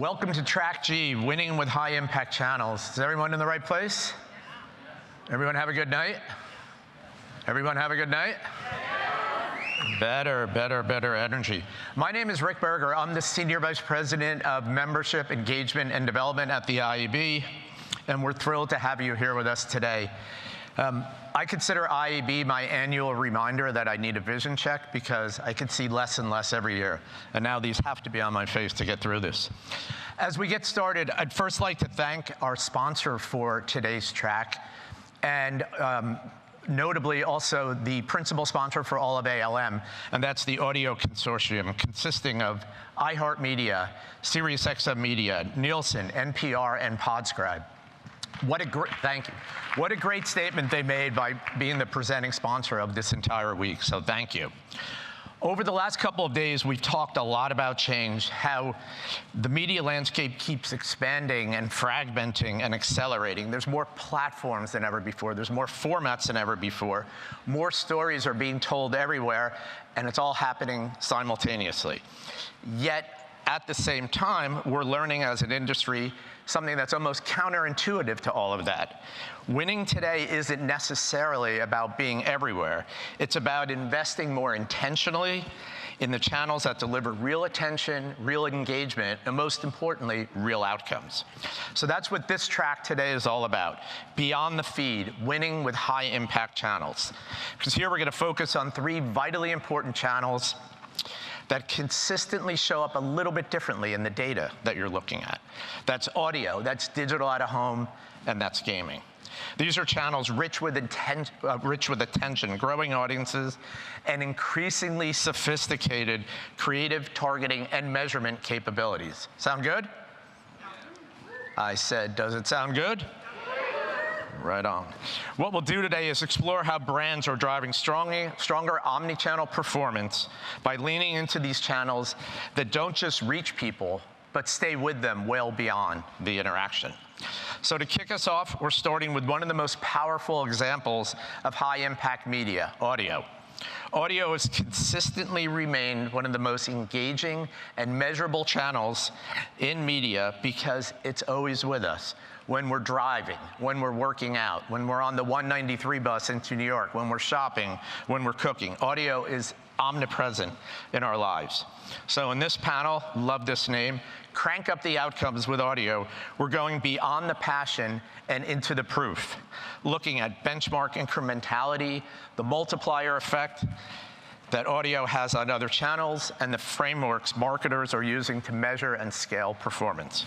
Welcome to Track G, winning with high impact channels. Is everyone in the right place? Everyone have a good night? Everyone have a good night? Better energy. My name is Rick Berger. I'm the Senior Vice President of Membership, Engagement, and Development at the IAB, and we're thrilled to have you here with us today. I consider IAB my annual reminder that I need a vision check because I can see less and less every year. And now these have to be on my face to get through this. As we get started, I'd first like to thank our sponsor for today's track, and notably also the principal sponsor for all of ALM, and that's the Audio Consortium, consisting of iHeartMedia, SiriusXM Media, Nielsen, NPR, and Podscribe. Thank you. What a great statement they made by being the presenting sponsor of this entire week, so thank you. Over the last couple of days, we've talked a lot about change, how the media landscape keeps expanding and fragmenting and accelerating. There's more platforms than ever before. There's more formats than ever before. More stories are being told everywhere, and it's all happening simultaneously. Yet, at the same time, we're learning as an industry something that's almost counterintuitive to all of that. Winning today isn't necessarily about being everywhere. It's about investing more intentionally in the channels that deliver real attention, real engagement, and most importantly, real outcomes. So that's what this track today is all about. Beyond the feed, winning with high impact channels. Because here we're going to focus on three vitally important channels that consistently show up a little bit differently in the data that you're looking at. That's audio, that's digital out of home, and that's gaming. These are channels rich with attention, growing audiences, and increasingly sophisticated creative targeting and measurement capabilities. Sound good? I said, does it sound good? Right on. What we'll do today is explore how brands are driving stronger omni-channel performance by leaning into these channels that don't just reach people, but stay with them well beyond the interaction. So to kick us off, we're starting with one of the most powerful examples of high-impact media, audio. Audio has consistently remained one of the most engaging and measurable channels in media because it's always with us. When we're driving, when we're working out, when we're on the 193 bus into New York, when we're shopping, when we're cooking. Audio is omnipresent in our lives. So in this panel, love this name, Crank Up the Outcomes with Audio, we're going beyond the passion and into the proof, looking at benchmark incrementality, the multiplier effect that audio has on other channels, and the frameworks marketers are using to measure and scale performance.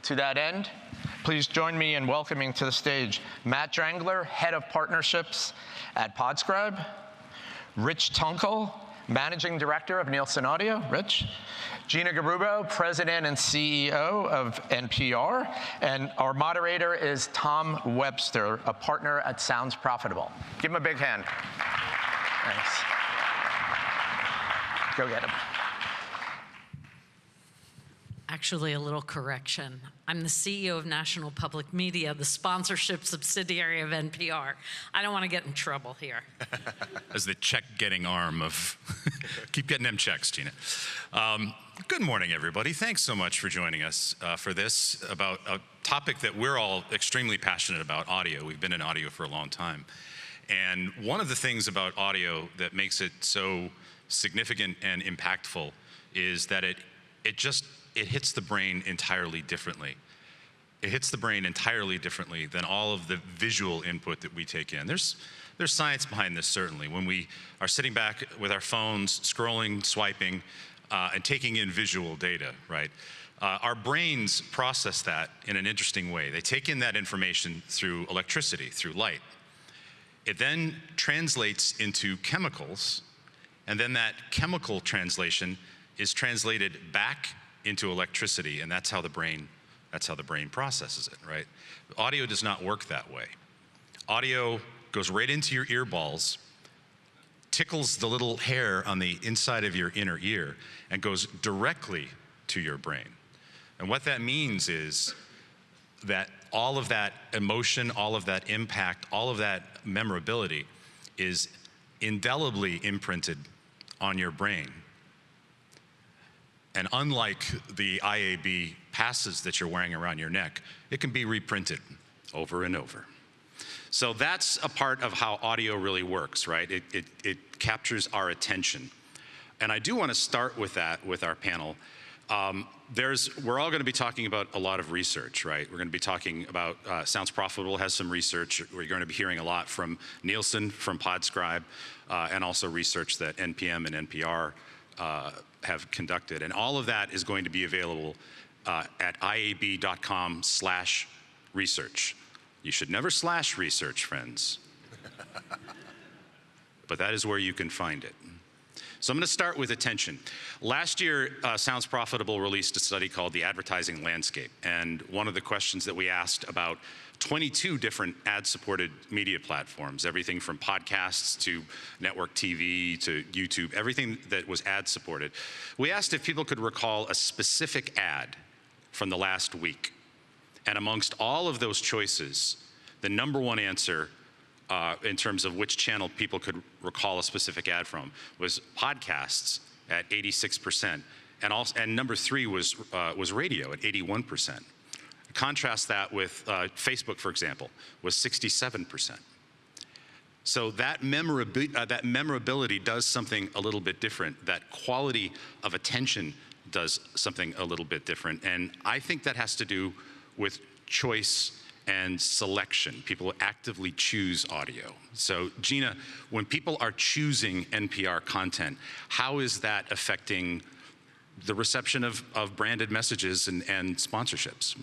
To that end, please join me in welcoming to the stage Matt Drengler, Head of Partnerships at Podscribe, Rich Tunkel, Managing Director of Nielsen Audio, Rich, Gina Garrubbo, President and CEO of NPR, and our moderator is Tom Webster, a partner at Sounds Profitable. Give him a big hand. Thanks. Go get him. Actually, a little correction. I'm the CEO of National Public Media, the sponsorship subsidiary of NPR. I don't want to get in trouble here. As the check-getting arm of, keep getting them checks, Gina. Good morning, everybody. Thanks so much for joining us for this, about a topic that we're all extremely passionate about, audio. We've been in audio for a long time. And one of the things about audio that makes it so significant and impactful is that it hits the brain entirely differently. It hits the brain entirely differently than all of the visual input that we take in. There's science behind this, certainly. When we are sitting back with our phones, scrolling, swiping, and taking in visual data, right? Our brains process that in an interesting way. They take in that information through electricity, through light. It then translates into chemicals, and then that chemical translation is translated back into electricity, and that's how the brain processes it, right? Audio does not work that way. Audio goes right into your ear balls, tickles the little hair on the inside of your inner ear, and goes directly to your brain. And what that means is that all of that emotion, all of that impact, all of that memorability is indelibly imprinted on your brain. And unlike the IAB passes that you're wearing around your neck, it can be reprinted over and over. So that's a part of how audio really works, right? It captures our attention. And I do want to start with that with our panel. We're all going to be talking about a lot of research, right? We're going to be talking about, Sounds Profitable has some research. We're going to be hearing a lot from Nielsen, from Podscribe, and also research that NPM and NPR have conducted. And all of that is going to be available at iab.com/research. You should never /research, friends. But that is where you can find it. So I'm going to start with attention. Last year, Sounds Profitable released a study called The Advertising Landscape. And one of the questions that we asked about 22 different ad-supported media platforms, everything from podcasts to network TV to YouTube, everything that was ad-supported. We asked if people could recall a specific ad from the last week. And amongst all of those choices, the number one answer in terms of which channel people could recall a specific ad from was podcasts at 86%, and number 3 was radio at 81%. Contrast that with Facebook, for example, was 67%. So that memorability does something a little bit different. That quality of attention does something a little bit different, and I think that has to do with choice and selection. People actively choose audio. So Gina, when people are choosing NPR content, how is that affecting the reception of branded messages and sponsorships?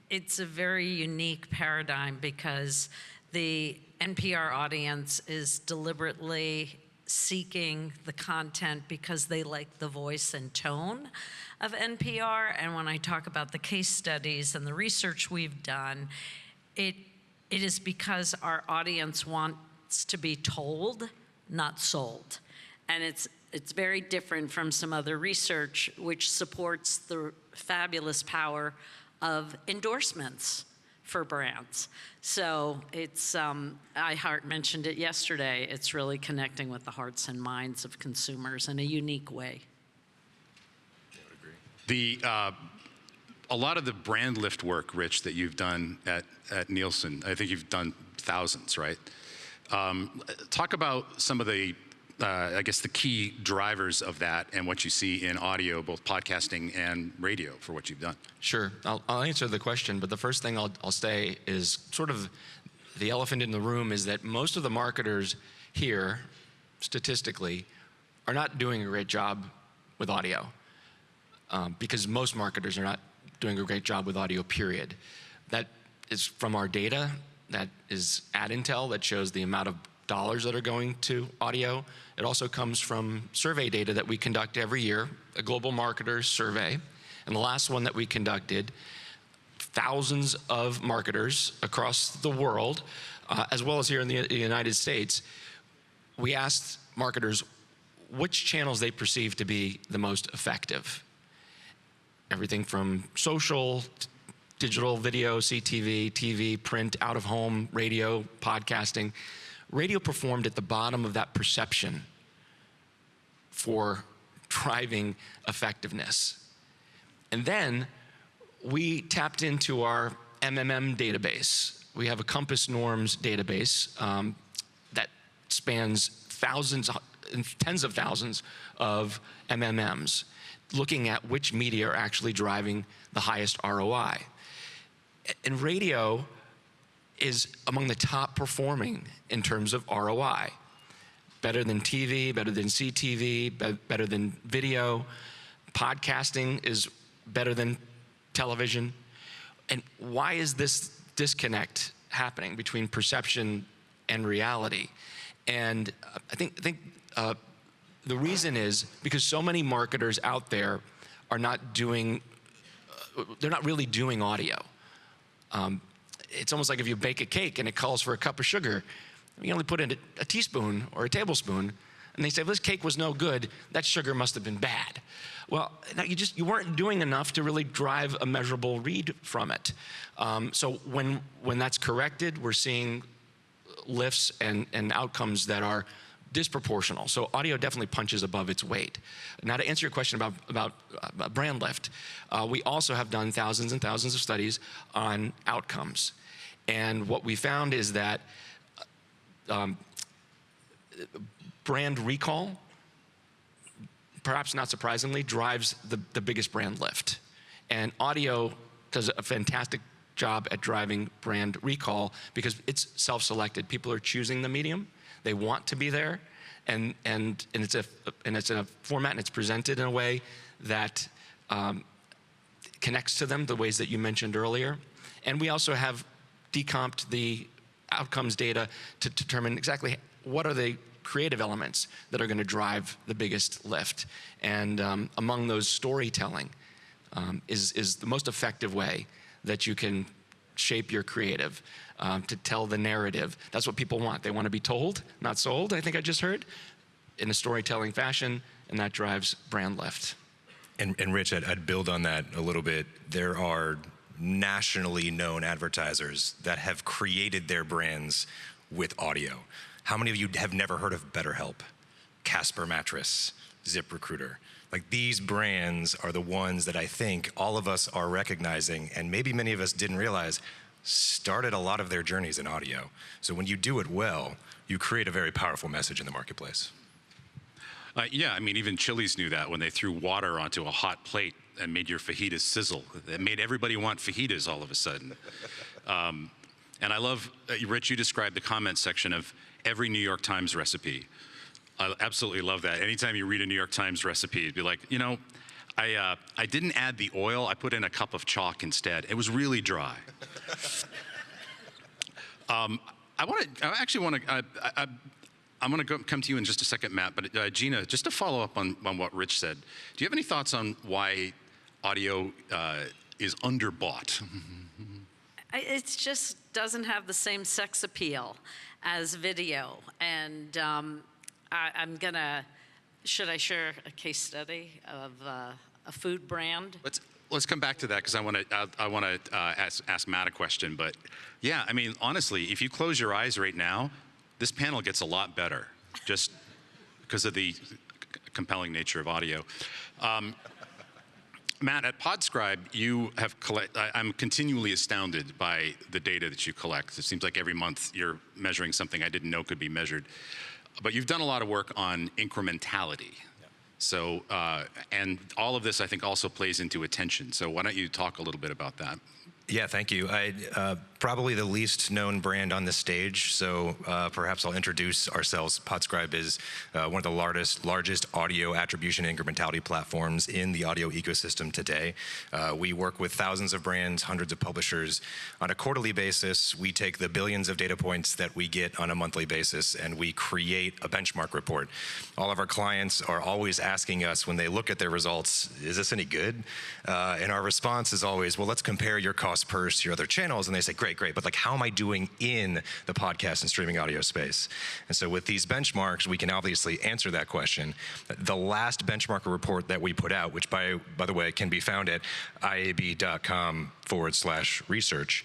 It's a very unique paradigm because the NPR audience is deliberately seeking the content because they like the voice and tone of NPR. And when I talk about the case studies and the research we've done, it is because our audience wants to be told, not sold. And it's very different from some other research which supports the fabulous power of endorsements for brands. So it's, iHeart mentioned it yesterday, it's really connecting with the hearts and minds of consumers in a unique way. I would agree. A lot of the brand lift work, Rich, that you've done at Nielsen, I think you've done thousands, right? Talk about some of the, I guess, the key drivers of that and what you see in audio, both podcasting and radio, for what you've done. Sure, I'll answer the question, but the first thing I'll say is sort of the elephant in the room is that most of the marketers here, statistically, are not doing a great job with audio because most marketers are not doing a great job with audio, period. That is from our data, that is ad intel that shows the amount of dollars that are going to audio. It also comes from survey data that we conduct every year, a global marketers survey. And the last one that we conducted, thousands of marketers across the world, as well as here in the United States, we asked marketers which channels they perceive to be the most effective. Everything from social, digital video, CTV, TV, print, out of home, radio, podcasting. Radio performed at the bottom of that perception for driving effectiveness. And then we tapped into our MMM database. We have a Compass Norms database that spans thousands, tens of thousands of MMMs, looking at which media are actually driving the highest ROI. And radio is among the top performing in terms of ROI. Better than TV, better than CTV, better than video. Podcasting is better than television. And why is this disconnect happening between perception and reality? And I think the reason is because so many marketers out there are not doing, they're not really doing audio. It's almost like if you bake a cake and it calls for a cup of sugar, you only put in a teaspoon or a tablespoon, and they say, well, this cake was no good, that sugar must have been bad. Well, now you weren't doing enough to really drive a measurable read from it. So when that's corrected, we're seeing lifts and outcomes that are disproportional. So audio definitely punches above its weight. Now, to answer your question about brand lift, we also have done thousands and thousands of studies on outcomes. And what we found is that brand recall, perhaps not surprisingly, drives the biggest brand lift. And audio does a fantastic job at driving brand recall because it's self-selected. People are choosing the medium. They want to be there, and it's in a format and it's presented in a way that connects to them, the ways that you mentioned earlier. And we also have decomped the outcomes data to determine exactly what are the creative elements that are going to drive the biggest lift. And among those, storytelling is the most effective way that you can shape your creative, to tell the narrative. That's what people want. They want to be told, not sold, I think I just heard, in a storytelling fashion, and that drives brand lift. And Rich, I'd build on that a little bit. There are nationally known advertisers that have created their brands with audio. How many of you have never heard of BetterHelp, Casper Mattress, ZipRecruiter? Like, these brands are the ones that I think all of us are recognizing, and maybe many of us didn't realize, started a lot of their journeys in audio. So when you do it well, you create a very powerful message in the marketplace. Yeah, I mean, even Chili's knew that when they threw water onto a hot plate and made your fajitas sizzle. It made everybody want fajitas all of a sudden. And I love, Rich, you described the comment section of every New York Times recipe. I absolutely love that. Anytime you read a New York Times recipe, it'd be like, you know, I didn't add the oil, I put in a cup of chalk instead. It was really dry. I'm going to come to you in just a second, Matt, but Gina, just to follow up on what Rich said, do you have any thoughts on why audio is underbought? It just doesn't have the same sex appeal as video. And I'm going to, should I share a case study of a food brand? Let's come back to that because I want to ask Matt a question. But yeah, I mean, honestly, if you close your eyes right now, this panel gets a lot better just because of the compelling nature of audio. Matt, at Podscribe, you have I'm continually astounded by the data that you collect. It seems like every month you're measuring something I didn't know could be measured. But you've done a lot of work on incrementality. Yeah. So, and all of this, I think, also plays into attention. So why don't you talk a little bit about that? Yeah, thank you. Probably the least known brand on the stage, so perhaps I'll introduce ourselves. Podscribe is one of the largest audio attribution incrementality platforms in the audio ecosystem today. We work with thousands of brands, hundreds of publishers. On a quarterly basis, we take the billions of data points that we get on a monthly basis, and we create a benchmark report. All of our clients are always asking us when they look at their results, is this any good? And our response is always, well, let's compare your cost per to your other channels. And they say, great, but like, how am I doing in the podcast and streaming audio space? And so with these benchmarks, we can obviously answer that question. The last benchmark report that we put out, which by the way, can be found at iab.com/research.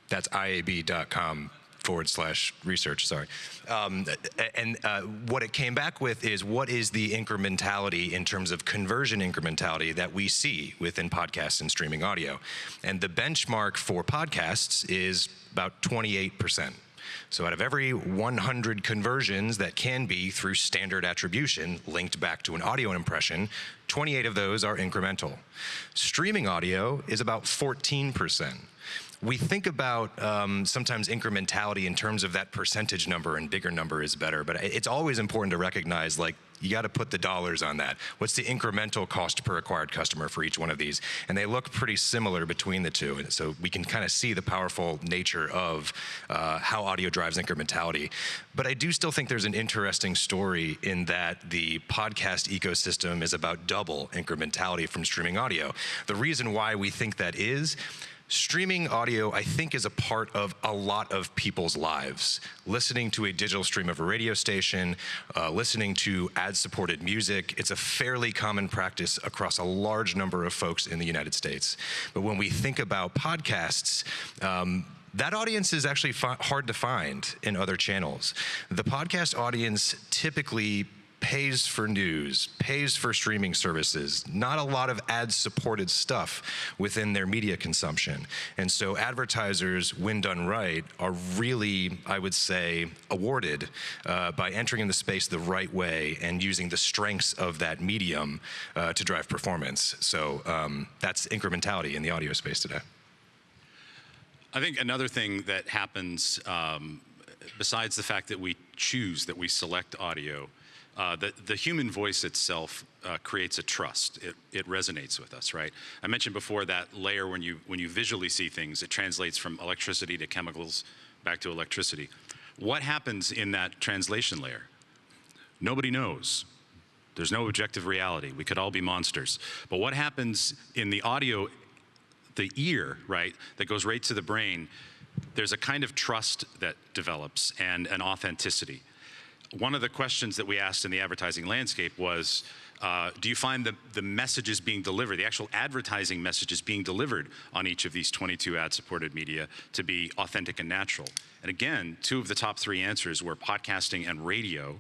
That's iab.com/research, sorry. What it came back with is what is the incrementality in terms of conversion incrementality that we see within podcasts and streaming audio. And the benchmark for podcasts is about 28%. So out of every 100 conversions that can be through standard attribution linked back to an audio impression, 28 of those are incremental. Streaming audio is about 14%. We think about sometimes incrementality in terms of that percentage number, and bigger number is better, but it's always important to recognize, like, you got to put the dollars on that. What's the incremental cost per acquired customer for each one of these? And they look pretty similar between the two. And so we can kind of see the powerful nature of how audio drives incrementality. But I do still think there's an interesting story in that the podcast ecosystem is about double incrementality from streaming audio. The reason why we think that is, streaming audio, I think, is a part of a lot of people's lives. Listening to a digital stream of a radio station, listening to ad-supported music, it's a fairly common practice across a large number of folks in the United States. But when we think about podcasts, that audience is actually hard to find in other channels. The podcast audience typically pays for news, pays for streaming services, not a lot of ad-supported stuff within their media consumption. And so advertisers, when done right, are really, I would say, awarded by entering in the space the right way and using the strengths of that medium to drive performance. So that's incrementality in the audio space today. I think another thing that happens, besides the fact that we select audio, the human voice itself creates a trust. It resonates with us, right? I mentioned before that layer when you visually see things, it translates from electricity to chemicals back to electricity. What happens in that translation layer? Nobody knows. There's no objective reality. We could all be monsters. But what happens in the audio, the ear, right, that goes right to the brain, there's a kind of trust that develops and an authenticity. One of the questions that we asked in the advertising landscape was, do you find the messages being delivered, the actual advertising messages being delivered on each of these 22 ad-supported media to be authentic and natural? And again, 2 of the top 3 answers were podcasting and radio,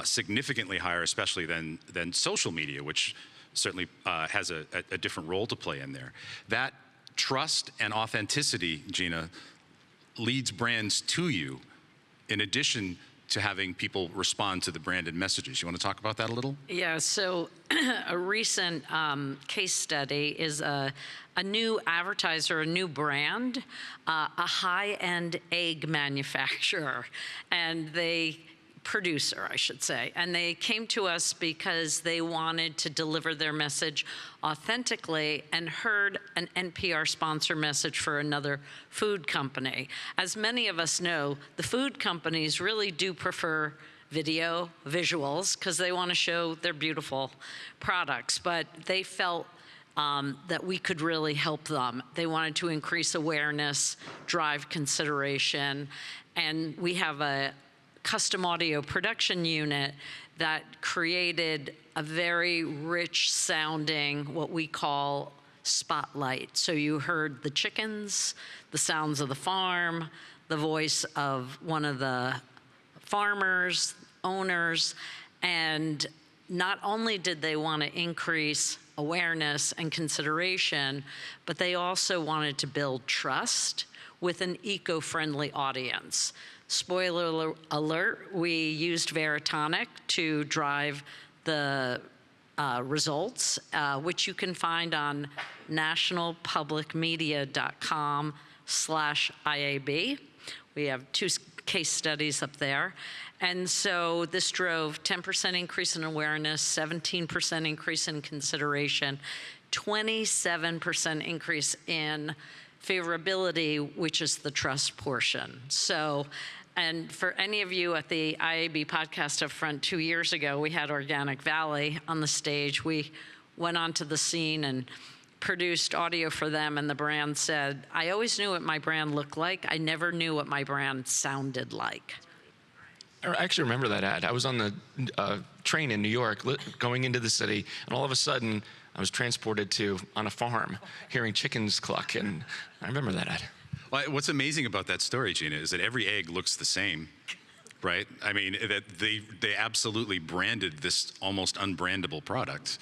significantly higher especially than social media, which certainly has a different role to play in there. That trust and authenticity, Gina, leads brands to you in addition to having people respond to the branded messages. You want to talk about that a little? Yeah, so a recent case study is a new advertiser, a new brand, a high-end egg manufacturer, and producer, I should say. And they came to us because they wanted to deliver their message authentically and heard an NPR sponsor message for another food company. As many of us know, the food companies really do prefer visuals, because they want to show their beautiful products, but they felt that we could really help them. They wanted to increase awareness, drive consideration, and we have a custom audio production unit that created a very rich sounding, what we call spotlight. So you heard the chickens, the sounds of the farm, the voice of one of the farmers, owners, and not only did they want to increase awareness and consideration, but they also wanted to build trust with an eco-friendly audience. Spoiler alert, we used Veritonic to drive the results, which you can find on nationalpublicmedia.com/IAB. We have 2 case studies up there. And so this drove 10% increase in awareness, 17% increase in consideration, 27% increase in favorability, which is the trust portion. So, and for any of you at the IAB podcast up front 2 years ago, we had Organic Valley on the stage. We went onto the scene and produced audio for them, and the brand said, I always knew what my brand looked like. I never knew what my brand sounded like. I actually remember that ad. I was on the train in New York going into the city, and all of a sudden I was transported to on a farm hearing chickens cluck, and I remember that ad. Well, what's amazing about that story, Gina, is that every egg looks the same, right? I mean, that they absolutely branded this almost unbrandable product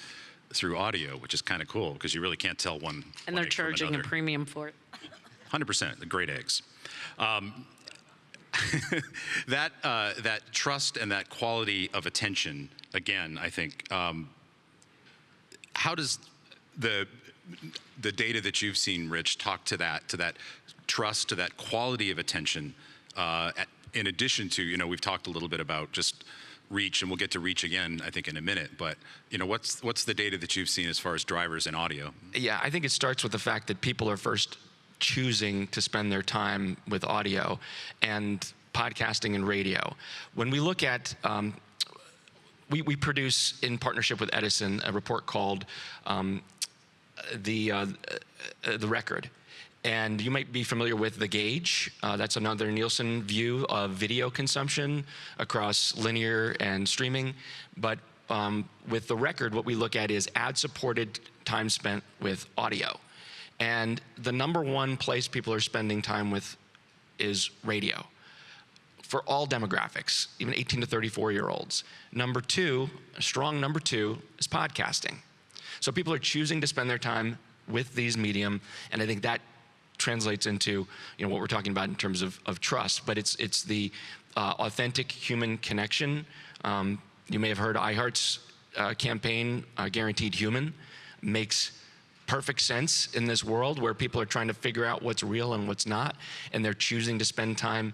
through audio, which is kind of cool because you really can't tell one. And they're charging a premium for it. 100%, the great eggs. That trust and that quality of attention, again, I think, how does the data that you've seen, Rich, talk to that trust, to that quality of attention, in addition to, we've talked a little bit about just reach, and we'll get to reach again, I think, in a minute, but, what's the data that you've seen as far as drivers in audio? Yeah, I think it starts with the fact that people are first choosing to spend their time with audio and podcasting and radio. When we look at, we produce in partnership with Edison a report called the Record. And you might be familiar with The Gauge. That's another Nielsen view of video consumption across linear and streaming. But with The Record, what we look at is ad-supported time spent with audio. And the #1 place people are spending time with is radio for all demographics, even 18 to 34-year-olds. Number two, a strong number two, is podcasting. So people are choosing to spend their time with these medium, and I think that translates into what we're talking about in terms of trust, but it's the authentic human connection. You may have heard iHeart's campaign, Guaranteed Human, makes perfect sense in this world where people are trying to figure out what's real and what's not, and they're choosing to spend time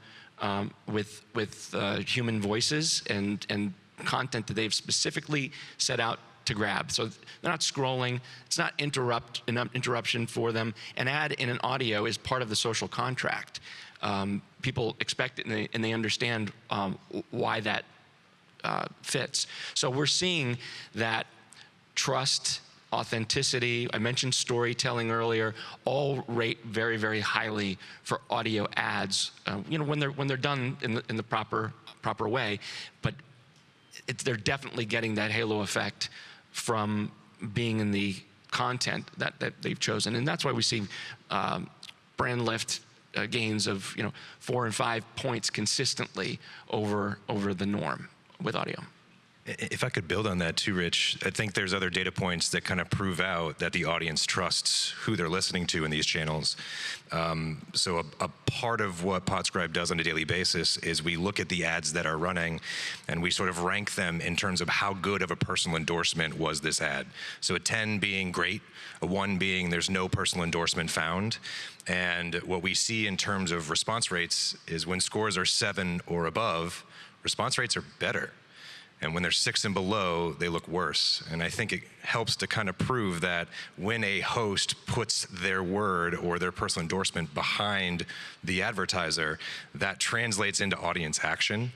with human voices and content that they've specifically set out to grab. So they're not scrolling, it's not interruption for them. An ad in an audio is part of the social contract. People expect it and they understand why that fits. So we're seeing that trust, authenticity, I mentioned storytelling earlier, all rate very, very highly for audio ads, when they're done in the proper way. But they're definitely getting that halo effect from being in the content that they've chosen, and that's why we see brand lift gains of 4 and 5 points consistently over the norm with audio. If I could build on that too, Rich, I think there's other data points that kind of prove out that the audience trusts who they're listening to in these channels. So a part of what Podscribe does on a daily basis is we look at the ads that are running and we sort of rank them in terms of how good of a personal endorsement was this ad. So a 10 being great, a 1 being there's no personal endorsement found. And what we see in terms of response rates is when scores are 7 or above, response rates are better. And when they're 6 and below, they look worse. And I think it helps to kind of prove that when a host puts their word or their personal endorsement behind the advertiser, that translates into audience action.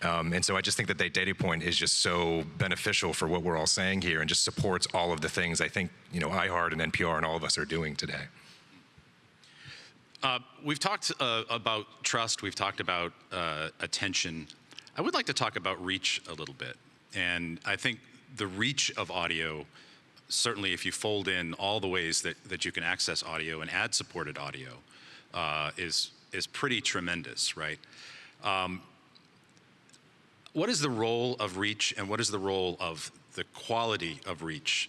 And so I just think that data point is just so beneficial for what we're all saying here and just supports all of the things I think iHeart and NPR and all of us are doing today. We've talked about trust. We've talked about attention. I would like to talk about reach a little bit. And I think the reach of audio, certainly if you fold in all the ways that you can access audio and ad-supported audio, is pretty tremendous, right? What is the role of reach and what is the role of the quality of reach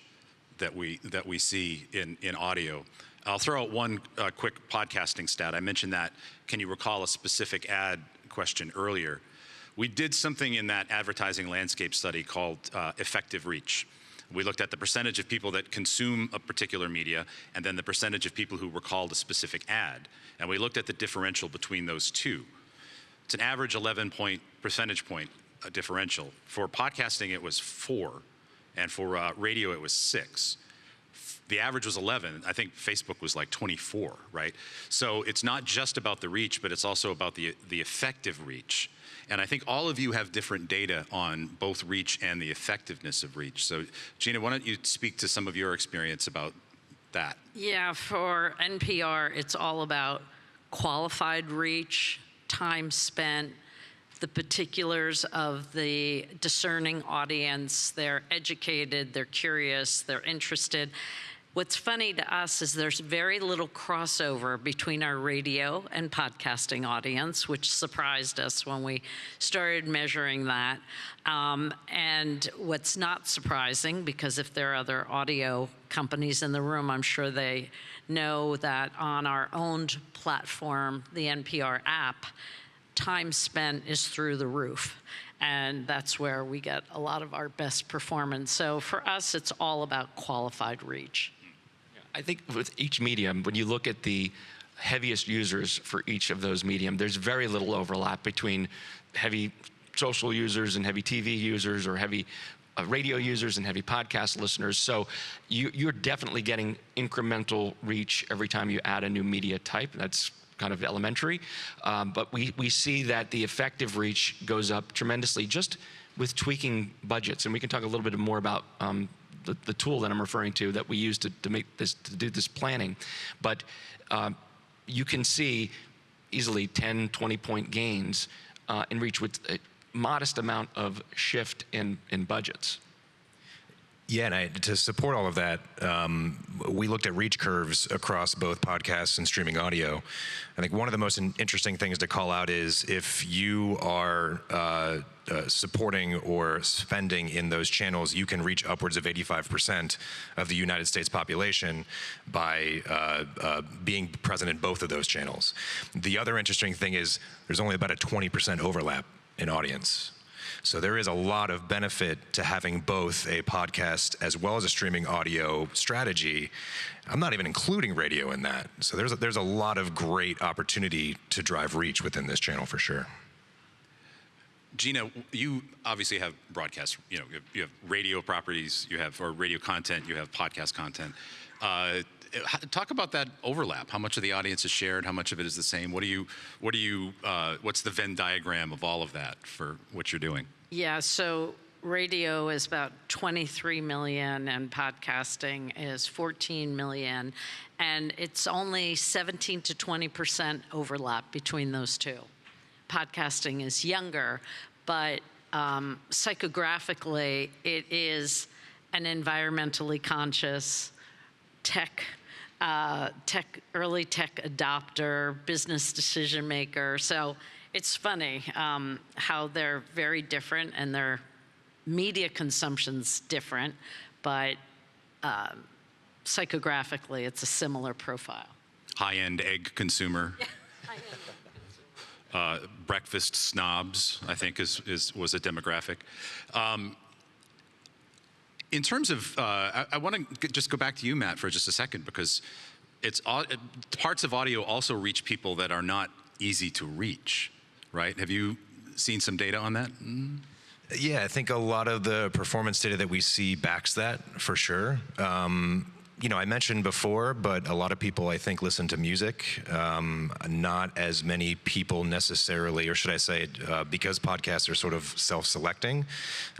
that we see in audio? I'll throw out one quick podcasting stat. I mentioned that. Can you recall a specific ad question earlier? We did something in that advertising landscape study called effective reach. We looked at the percentage of people that consume a particular media and then the percentage of people who recalled a specific ad. And we looked at the differential between those two. It's an average 11 percentage point differential. For podcasting, it was 4. And for radio, it was 6. The average was 11. I think Facebook was like 24, right? So it's not just about the reach, but it's also about the effective reach. And I think all of you have different data on both reach and the effectiveness of reach. So Gina, why don't you speak to some of your experience about that? Yeah, for NPR, it's all about qualified reach, time spent, the particulars of the discerning audience. They're educated, they're curious, they're interested. What's funny to us is there's very little crossover between our radio and podcasting audience, which surprised us when we started measuring that. And what's not surprising, because if there are other audio companies in the room, I'm sure they know that on our owned platform, the NPR app, time spent is through the roof. And that's where we get a lot of our best performance. So for us, it's all about qualified reach. I think with each medium, when you look at the heaviest users for each of those medium, there's very little overlap between heavy social users and heavy TV users or heavy radio users and heavy podcast listeners. So you're definitely getting incremental reach every time you add a new media type. That's kind of elementary. But we see that the effective reach goes up tremendously just with tweaking budgets. And we can talk a little bit more about the tool that I'm referring to that we use to do this planning. But you can see easily 10, 20-point gains in reach with a modest amount of shift in budgets. Yeah, and to support all of that, we looked at reach curves across both podcasts and streaming audio. I think one of the most interesting things to call out is if you are supporting or spending in those channels, you can reach upwards of 85% of the United States population by being present in both of those channels. The other interesting thing is there's only about a 20% overlap in audience. So there is a lot of benefit to having both a podcast as well as a streaming audio strategy. I'm not even including radio in that. So there's a lot of great opportunity to drive reach within this channel for sure. Gina, you obviously have broadcast, you have radio properties, or radio content, you have podcast content. Talk about that overlap. How much of the audience is shared? How much of it is the same? What's the Venn diagram of all of that for what you're doing? Yeah, so radio is about 23 million and podcasting is 14 million. And it's only 17 to 20% overlap between those two. Podcasting is younger, but psychographically, it is an environmentally conscious early tech adopter, business decision maker. So it's funny how they're very different and their media consumption's different, but psychographically, it's a similar profile. High-end egg consumer. Yeah. Breakfast snobs, I think, was a demographic. In terms of, I want to just go back to you, Matt, for just a second, because parts of audio also reach people that are not easy to reach, right? Have you seen some data on that? Yeah, I think a lot of the performance data that we see backs that for sure. I mentioned before, but a lot of people, I think, listen to music. Not as many people necessarily, or should I say, because podcasts are sort of self-selecting,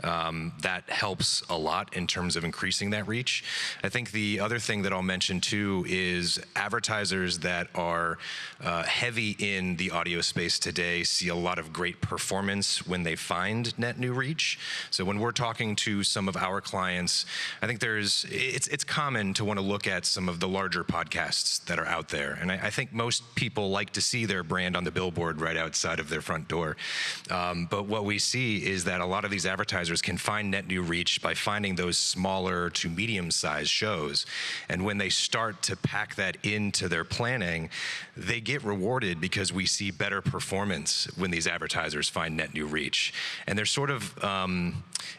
that helps a lot in terms of increasing that reach. I think the other thing that I'll mention too is advertisers that are heavy in the audio space today see a lot of great performance when they find net new reach. So when we're talking to some of our clients, I think it's common to want to look at some of the larger podcasts that are out there. And I think most people like to see their brand on the billboard right outside of their front door. But what we see is that a lot of these advertisers can find net new reach by finding those smaller to medium-sized shows. And when they start to pack that into their planning, they get rewarded because we see better performance when these advertisers find net new reach. And they're sort of,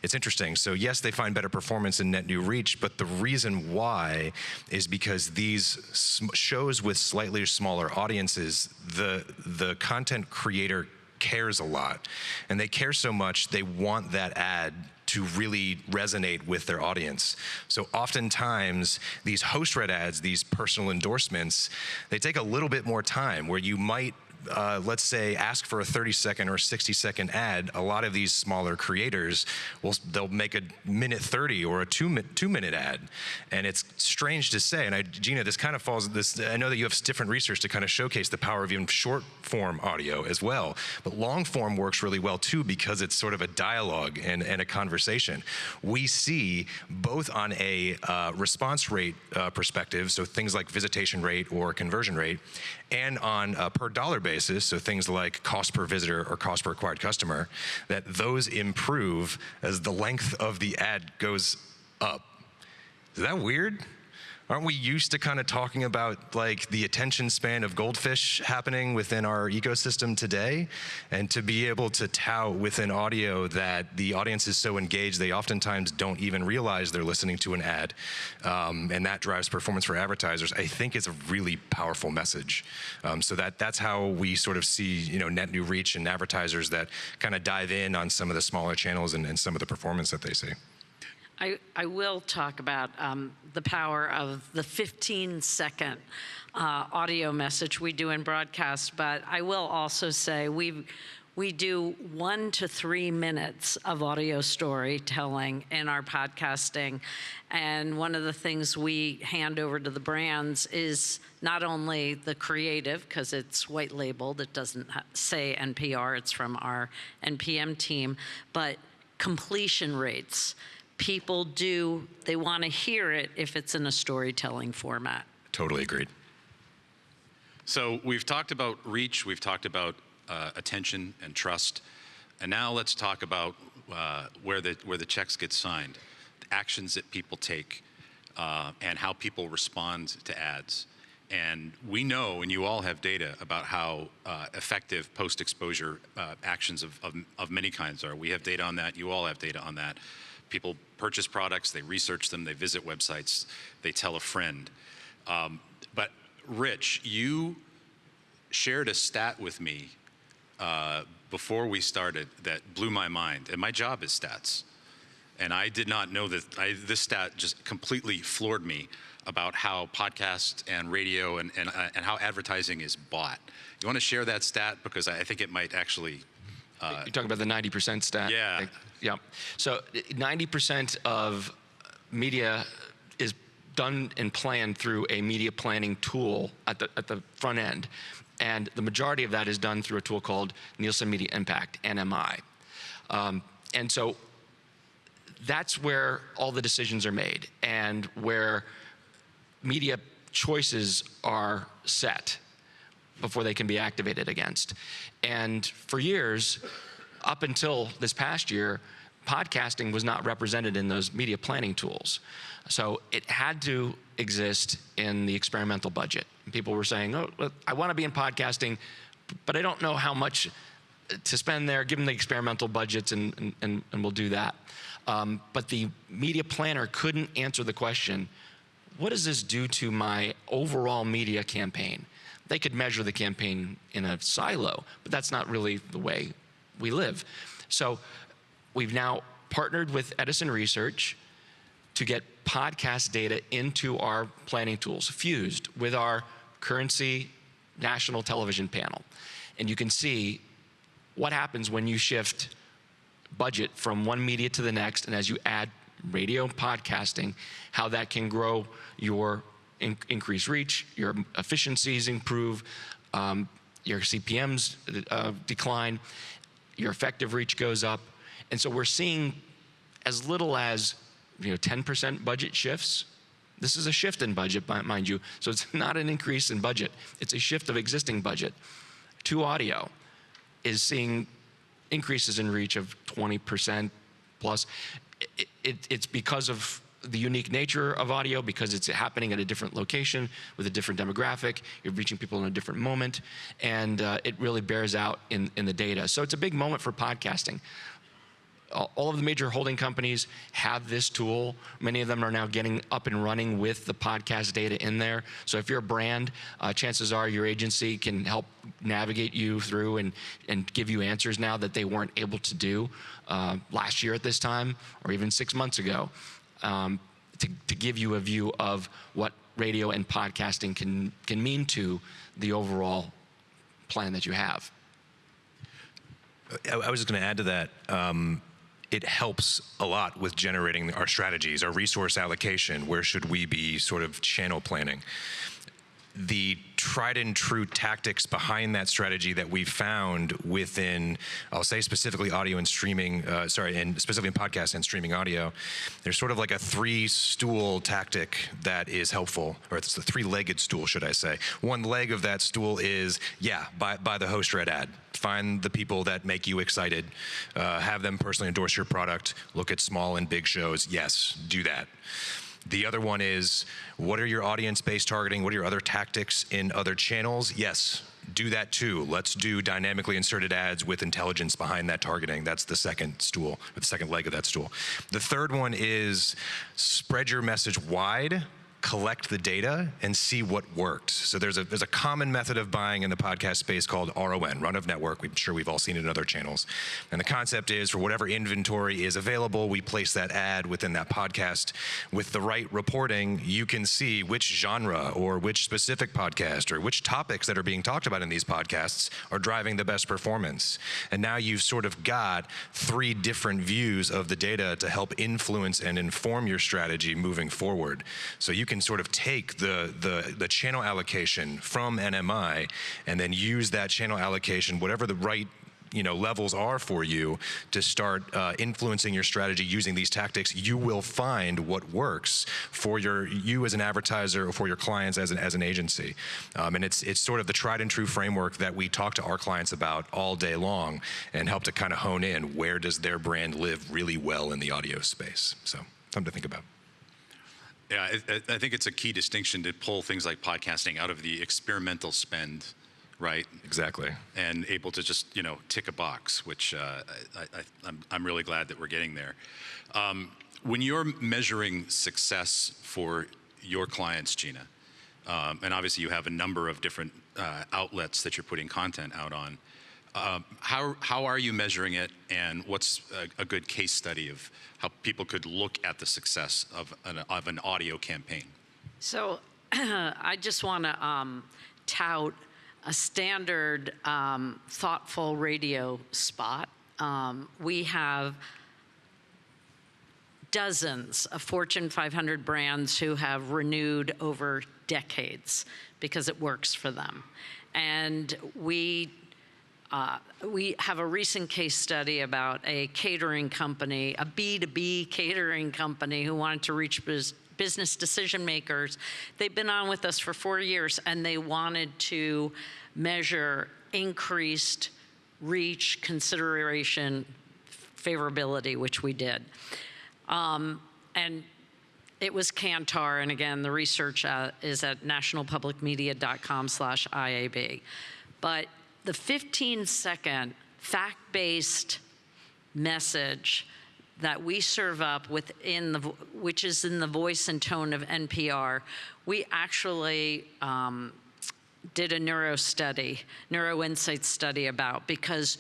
it's interesting. So yes, they find better performance in net new reach, but the reason why is because these shows with slightly smaller audiences, the content creator cares a lot. And they care so much, they want that ad to really resonate with their audience. So oftentimes, these host-read ads, these personal endorsements, they take a little bit more time, where you might let's say, ask for a 30-second or 60-second ad. A lot of these smaller creators they'll make a minute 30 or a two-minute ad, and it's strange to say. And Gina, this kind of falls. I know that you have different research to kind of showcase the power of even short-form audio as well, but long-form works really well too because it's sort of a dialogue and a conversation. We see both on a response rate perspective, so things like visitation rate or conversion rate, and on a per dollar basis, so things like cost per visitor or cost per acquired customer, that those improve as the length of the ad goes up. Is that weird? Aren't we used to kind of talking about like the attention span of goldfish happening within our ecosystem today? And to be able to tout within audio that the audience is so engaged, they oftentimes don't even realize they're listening to an ad. And that drives performance for advertisers. I think it's a really powerful message. So that's how we sort of see, net new reach and advertisers that kind of dive in on some of the smaller channels and some of the performance that they see. I will talk about the power of the 15-second audio message we do in broadcast, but I will also say we do 1 to 3 minutes of audio storytelling in our podcasting, and one of the things we hand over to the brands is not only the creative, because it's white labeled, it doesn't say NPR, it's from our NPM team, but completion rates. people they want to hear it if it's in a storytelling format. Totally agreed. So we've talked about reach, we've talked about attention and trust, and now let's talk about where the checks get signed, the actions that people take, and how people respond to ads. And we know, and you all have data about how effective post-exposure actions of many kinds are. We have data on that. You all have data on that. People purchase products, they research them, they visit websites, they tell a friend. But Rich, you shared a stat with me before we started that blew my mind. And my job is stats. And I did not know that. This stat just completely floored me about how podcast and radio and how advertising is bought. You want to share that stat? Because I think it might actually... You're talking about the 90% stat? Yeah. Yeah. So 90% of media is done and planned through a media planning tool at the front end. And the majority of that is done through a tool called Nielsen Media Impact, NMI. And so that's where all the decisions are made and where media choices are set before they can be activated against. And for years, up until this past year, podcasting was not represented in those media planning tools. So it had to exist in the experimental budget. And people were saying, oh, look, I want to be in podcasting, but I don't know how much to spend there. Give them the experimental budgets and we'll do that. But the media planner couldn't answer the question, what does this do to my overall media campaign? They could measure the campaign in a silo, but that's not really the way we live. So we've now partnered with Edison Research to get podcast data into our planning tools, fused with our Currency national television panel. And you can see what happens when you shift budget from one media to the next, and as you add radio and podcasting, how that can grow your increased reach, your efficiencies improve, your CPMs decline, your effective reach goes up. And so we're seeing as little as 10% budget shifts. This is a shift in budget, mind you, so it's not an increase in budget. It's a shift of existing budget to audio is seeing increases in reach of 20% plus. It's because of the unique nature of audio, because it's happening at a different location with a different demographic. You're reaching people in a different moment, and it really bears out in the data. So it's a big moment for podcasting. All of the major holding companies have this tool. Many of them are now getting up and running with the podcast data in there. So if you're a brand, chances are your agency can help navigate you through and give you answers now that they weren't able to do last year at this time or even 6 months ago, to give you a view of what radio and podcasting can mean to the overall plan that you have. I was just going to add to that. It helps a lot with generating our strategies, our resource allocation. Where should we be sort of channel planning? The tried and true tactics behind that strategy that we found within, I'll say specifically audio and streaming, and specifically in podcast and streaming audio, there's sort of like a 3-stool tactic that is helpful, or it's a 3-legged stool, should I say. One leg of that stool is, buy the host read ad. Find the people that make you excited, have them personally endorse your product, look at small and big shows. Yes, do that. The other one is, what are your audience-based targeting? What are your other tactics in other channels? Yes, do that too. Let's do dynamically inserted ads with intelligence behind that targeting. That's the second stool, or the second leg of that stool. The third one is spread your message wide, collect the data, and see what worked. So there's a common method of buying in the podcast space called RON, run of network. I'm sure we've all seen it in other channels. And the concept is, for whatever inventory is available, we place that ad within that podcast. With the right reporting, you can see which genre or which specific podcast or which topics that are being talked about in these podcasts are driving the best performance. And now you've sort of got 3 different views of the data to help influence and inform your strategy moving forward. So you can sort of take the channel allocation from NMI and then use that channel allocation, whatever the right levels are for you to start influencing your strategy using these tactics, you will find what works for you as an advertiser or for your clients as an agency. And it's sort of the tried and true framework that we talk to our clients about all day long and help to kind of hone in where does their brand live really well in the audio space. So something to think about. Yeah, I think it's a key distinction to pull things like podcasting out of the experimental spend, right? Exactly. And able to just, tick a box, which I'm really glad that we're getting there. When you're measuring success for your clients, Gina, and obviously you have a number of different outlets that you're putting content out on, how are you measuring it, and what's a good case study of how people could look at the success of an audio campaign? So I just want to tout a standard thoughtful radio spot. We have dozens of Fortune 500 brands who have renewed over decades because it works for them. And we have a recent case study about a catering company, a B2B catering company who wanted to reach business decision makers. They've been on with us for 4 years, and they wanted to measure increased reach, consideration, favorability, which we did. And it was Kantar, and again, the research is at nationalpublicmedia.com/IAB. But the 15-second fact-based message that we serve up within which is in the voice and tone of NPR, we actually did a neuroinsights study about, because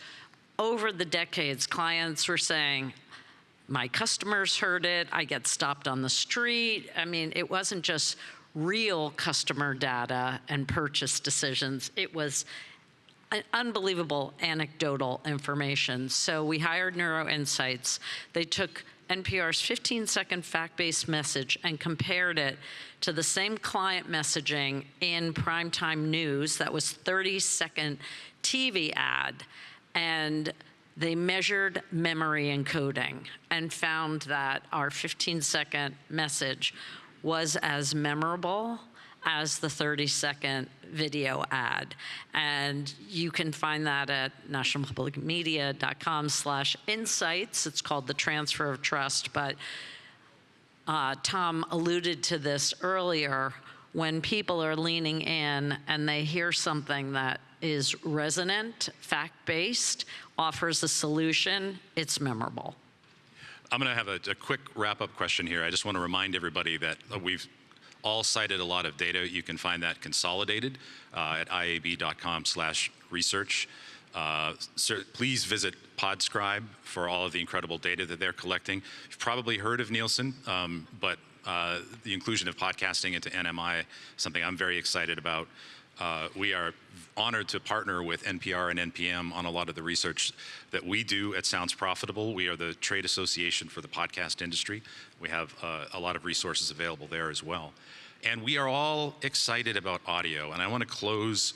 over the decades, clients were saying, my customers heard it, I get stopped on the street. I mean, it wasn't just real customer data and purchase decisions, it was unbelievable anecdotal information. So we hired NeuroInsights. They took NPR's 15-second fact-based message and compared it to the same client messaging in primetime news that was 30-second TV ad. And they measured memory encoding and found that our 15-second message was as memorable as the 30-second video ad. And you can find that at nationalpublicmedia.com/insights. It's called the transfer of trust. But Tom alluded to this earlier. When people are leaning in and they hear something that is resonant, fact-based, offers a solution, it's memorable. I'm going to have a quick wrap-up question here. I just want to remind everybody that we've all cited a lot of data. You can find that consolidated at iab.com/research. Please visit Podscribe for all of the incredible data that they're collecting. You've probably heard of Nielsen, but the inclusion of podcasting into NMI is something I'm very excited about. We are honored to partner with NPR and NPM on a lot of the research that we do at Sounds Profitable. We are the trade association for the podcast industry. We have a lot of resources available there as well. And we are all excited about audio. And I want to close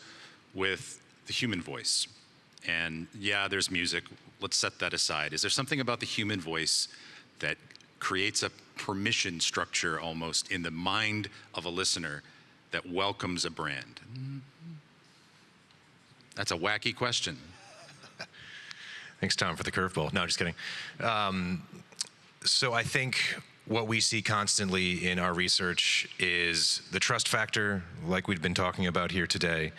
with the human voice. And yeah, there's music. Let's set that aside. Is there something about the human voice that creates a permission structure almost in the mind of a listener that welcomes a brand? That's a wacky question. Thanks, Tom, for the curveball. No, just kidding. So I think what we see constantly in our research is the trust factor, like we've been talking about here today.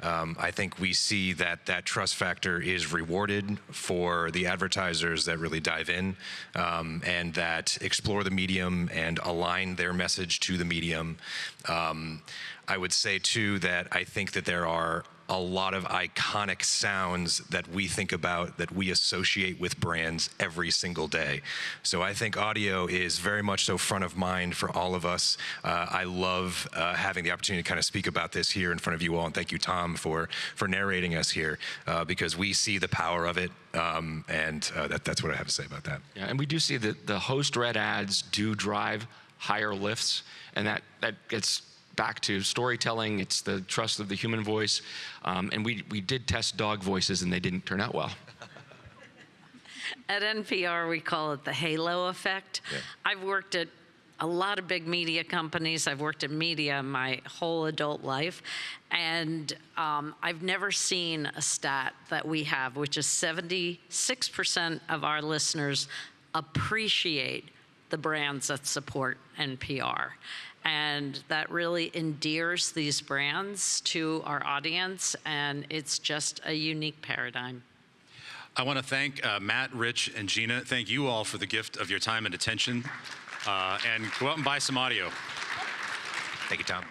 I think we see that that trust factor is rewarded for the advertisers that really dive in and that explore the medium and align their message to the medium. I would say, too, that I think that there are a lot of iconic sounds that we think about, that we associate with brands every single day. So I think audio is very much so front of mind for all of us. I love having the opportunity to kind of speak about this here in front of you all, and thank you, Tom, for narrating us here, because we see the power of it, and that's what I have to say about that. Yeah, and we do see that the host-read ads do drive higher lifts, and that gets back to storytelling. It's the trust of the human voice. And we did test dog voices, and they didn't turn out well. At NPR, we call it the halo effect. Yeah. I've worked at a lot of big media companies. I've worked in media my whole adult life. And I've never seen a stat that we have, which is 76% of our listeners appreciate the brands that support NPR. And that really endears these brands to our audience, and it's just a unique paradigm. I want to thank Matt, Rich, and Gina. Thank you all for the gift of your time and attention. And go out and buy some audio. Thank you, Tom.